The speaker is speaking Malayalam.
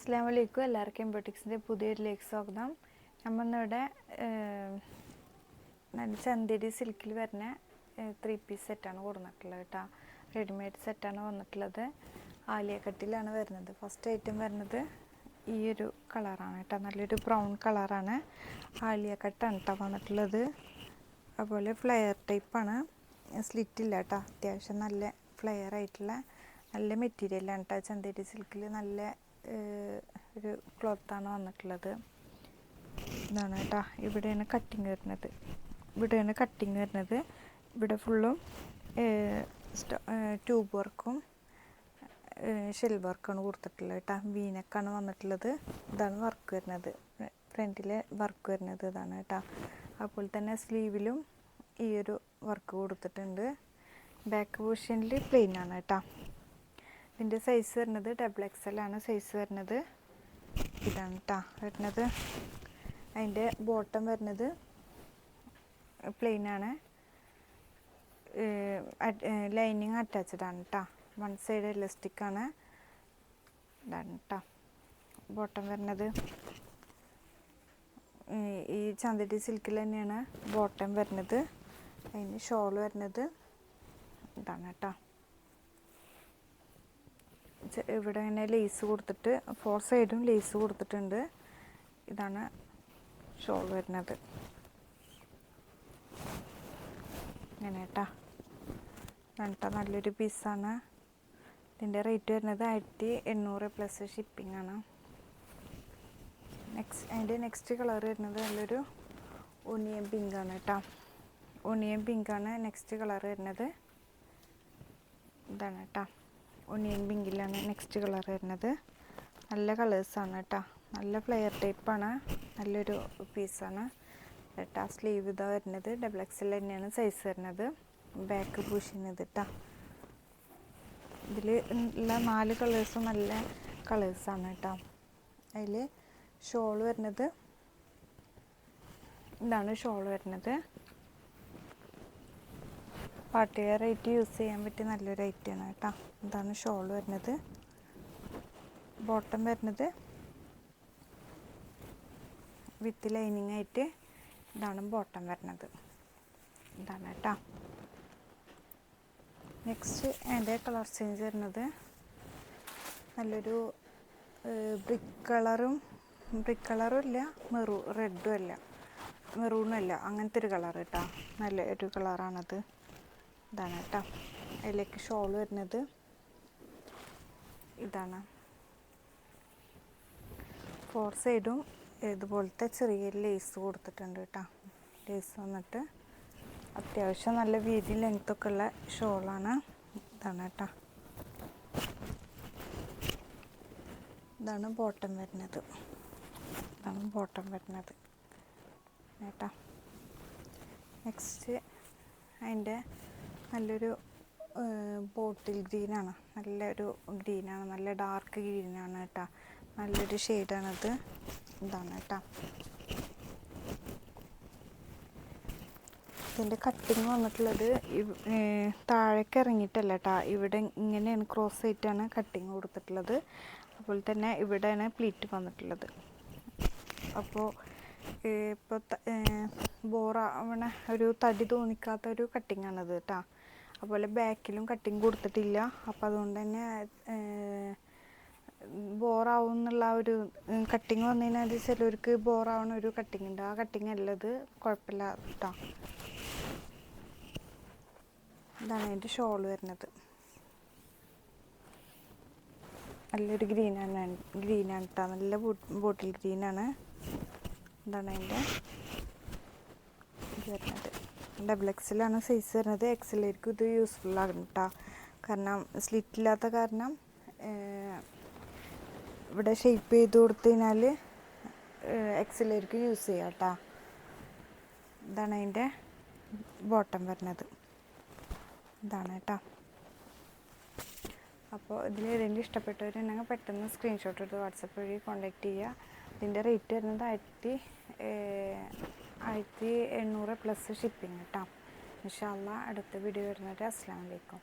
അസ്സലാമു അലൈക്കും. എല്ലാവർക്കും ബൊട്ടിക്സിൻ്റെ പുതിയൊരിലേക്ക് സ്വാഗതം. നമ്മളിവിടെ നല്ല ചന്തേരി സിൽക്കിൽ വരുന്ന 3 പീസ് സെറ്റാണ് കൊടുത്തിട്ടുള്ളത് കേട്ടോ. റെഡിമെയ്ഡ് സെറ്റാണ് വന്നിട്ടുള്ളത്. ആലിയ കട്ടിലാണ് വരുന്നത്. ഫസ്റ്റ് ഐറ്റം വരുന്നത് ഈ ഒരു കളറാണ് കേട്ടോ. നല്ലൊരു ബ്രൗൺ കളറാണ്. ആലിയ കട്ടാണ് കേട്ടോ വന്നിട്ടുള്ളത്. അതുപോലെ ഫ്ലെയർ ടൈപ്പാണ്, സ്ലിറ്റില്ല കേട്ടോ. അത്യാവശ്യം നല്ല ഫ്ലെയർ ആയിട്ടുള്ള നല്ല മെറ്റീരിയലാണ് കേട്ടോ. ചന്തേരി സിൽക്കിൽ നല്ല ഒരു ക്ലോത്താണ് വന്നിട്ടുള്ളത്. ഇതാണ് കേട്ടോ. ഇവിടെയാണ് കട്ടിങ് വരുന്നത്. ഇവിടെ ഫുള്ളും ട്യൂബ് വർക്കും ഷെൽ വർക്കാണ് കൊടുത്തിട്ടുള്ളത് കേട്ടോ. വീനക്കാണ് വന്നിട്ടുള്ളത്. ഇതാണ് വർക്ക് വരുന്നത്. ഫ്രണ്ടിലെ വർക്ക് വരുന്നത് ഇതാണ് കേട്ടോ. അതുപോലെ തന്നെ സ്ലീവിലും ഈ ഒരു വർക്ക് കൊടുത്തിട്ടുണ്ട്. ബാക്ക് പോർഷനിൽ പ്ലെയിൻ ആണ് കേട്ടോ. ഇതിൻ്റെ സൈസ് വരുന്നത് XXL ആണ് സൈസ് വരുന്നത്. ഇതാണ് കേട്ടോ വരുന്നത്. അതിൻ്റെ ബോട്ടം വരുന്നത് പ്ലെയിൻ ആണ്. ലൈനിങ് അറ്റാച്ച്ഡ് ആണ് കേട്ടോ. വൺ സൈഡ് എലാസ്റ്റിക് ആണ്. ഇതാണ് കേട്ടോ ബോട്ടം വരുന്നത്. ഈ ചന്തേരി സിൽക്കിൽ തന്നെയാണ് ബോട്ടം വരുന്നത്. അതിന് ഷോൾ വരുന്നത് ഇതാണ് കേട്ടോ. ഇവിടെ ഇങ്ങനെ ലേസ് കൊടുത്തിട്ട് 4 സൈഡും ലേസ് കൊടുത്തിട്ടുണ്ട്. ഇതാണ് ഷോൾ വരുന്നത്. ഇങ്ങനെ കേട്ടോ. നല്ലൊരു പീസാണ്. ഇതിൻ്റെ റേറ്റ് വരുന്നത് 1800 പ്ലസ് ഷിപ്പിംഗ് ആണ്. അതിൻ്റെ നെക്സ്റ്റ് കളർ വരുന്നത് നല്ലൊരു ഒനിയൻ പിങ്ക് ആണ് കേട്ടോ. ഒനിയൻ പിങ്ക് ആണ് നെക്സ്റ്റ് കളർ വരുന്നത്. ഇതാണ് കേട്ടോ. ഒനിയൻ പിങ്കിലാണ് നെക്സ്റ്റ് കളർ വരുന്നത്. നല്ല കളേഴ്സാണ് കേട്ടോ. നല്ല ഫ്ലെയർ ടൈപ്പാണ്. നല്ലൊരു പീസാണ് കേട്ടോ. സ്ലീവ് ഇതാ വരുന്നത്. XXL തന്നെയാണ് സൈസ് വരുന്നത്. ബാക്ക് പുഷ് ചെയ്യുന്നത് കേട്ടോ. ഇതിൽ ഉള്ള 4 കളേഴ്സും നല്ല കളേഴ്സാണ് കേട്ടോ. അതിൽ ഷോൾ വരുന്നത് ഇതാണ് ഷോൾ വരുന്നത്. പാർട്ടി വെയർ ആയിട്ട് യൂസ് ചെയ്യാൻ പറ്റിയ നല്ലൊരു ഐറ്റമാണ് കേട്ടോ. ഇതാണ് ഷോൾ വരുന്നത്. ബോട്ടം വരുന്നത് വിത്ത് ലൈനിങ് ആയിട്ട് ഇതാണ് ബോട്ടം വരുന്നത്. ഇതാണ് കേട്ടോ. നെക്സ്റ്റ് അതിൻ്റെ കളർ ചേഞ്ച് വരുന്നത് നല്ലൊരു ബ്രിക്ക് കളറും ഇല്ല, റെഡും അല്ല, മെറൂണും അല്ല, അങ്ങനത്തെ ഒരു കളർ കേട്ടോ. നല്ല ഒരു കളറാണത്. ഇതാണ് കേട്ടോ. അതിലേക്ക് ഷോൾ വരുന്നത് ഇതാണ്. 4 സൈഡും ഇതുപോലത്തെ ചെറിയ ലേസ് കൊടുത്തിട്ടുണ്ട് കേട്ടോ. ലേസ് വന്നിട്ട് അത്യാവശ്യം നല്ല വീതി ലെങ്ത്തൊക്കെ ഉള്ള ഷോളാണ്. ഇതാണ് കേട്ടോ. ഇതാണ് ബോട്ടം വരുന്നത്. കേട്ടോ. നെക്സ്റ്റ് അതിൻ്റെ നല്ലൊരു ബോട്ടിൽ ഗ്രീനാണ്. നല്ല ഡാർക്ക് ഗ്രീനാണ് കേട്ടോ. നല്ലൊരു ഷെയ്ഡാണത്. ഇതാണ് കേട്ടോ. ഇതിൻ്റെ കട്ടിങ് വന്നിട്ടുള്ളത് താഴേക്ക് ഇറങ്ങിയിട്ടല്ല കേട്ടോ. ഇവിടെ ഇങ്ങനെയാണ് ക്രോസ് ആയിട്ടാണ് കട്ടിങ് കൊടുത്തിട്ടുള്ളത്. അതുപോലെ തന്നെ ഇവിടെയാണ് പ്ലീറ്റ് വന്നിട്ടുള്ളത്. അപ്പോൾ ഇപ്പോൾ ബോറാവണ ഒരു തടി തോന്നിക്കാത്തൊരു കട്ടിങ്ങാണത് കേട്ടോ. അതുപോലെ ബാക്കിലും കട്ടിങ് കൊടുത്തിട്ടില്ല. അപ്പോൾ അതുകൊണ്ട് തന്നെ ബോറാവും എന്നുള്ള ഒരു കട്ടിങ് വന്നു കഴിഞ്ഞാൽ അത് ചിലവർക്ക് ബോറാവണ ഒരു കട്ടിങ് ഉണ്ട്. ആ കട്ടിങ് അല്ലത്, കുഴപ്പമില്ല കേട്ടോ. ഇതാണ് അതിൻ്റെ ഷോൾ വരുന്നത്. നല്ലൊരു ഗ്രീനാണ് കേട്ടോ. നല്ല ബോട്ടിൽ ഗ്രീനാണ്. ഇതാണ് അതിൻ്റെ ഇത് വരുന്നത്. XXL ആണ് സൈസ് വരുന്നത്. XLായിരിക്കും ഇത് യൂസ്ഫുൾ ആകും കേട്ടോ. കാരണം സ്ലിറ്റ് ഇല്ലാത്ത കാരണം ഇവിടെ ഷേപ്പ് ചെയ്ത് കൊടുത്തു കഴിഞ്ഞാൽ XLായിരിക്കും യൂസ് ചെയ്യാം കേട്ടോ. ഇതാണ് അതിൻ്റെ ബോട്ടം വരുന്നത്. ഇതാണ് കേട്ടോ. അപ്പോൾ ഇതിൽ ഏതെങ്കിലും ഇഷ്ടപ്പെട്ടവരുണ്ടെങ്കിൽ പെട്ടെന്ന് സ്ക്രീൻഷോട്ട് എടുത്ത് വാട്സപ്പ് വഴി കോൺടാക്റ്റ് ചെയ്യുക. ഇതിൻ്റെ റേറ്റ് വരുന്നത് 1800 പ്ലസ് ഷിപ്പിംഗ് കേട്ടോ. ഇൻഷാ അല്ലാഹ് അടുത്ത വീഡിയോ വരുന്നത്. അസ്സലാമു അലൈക്കും.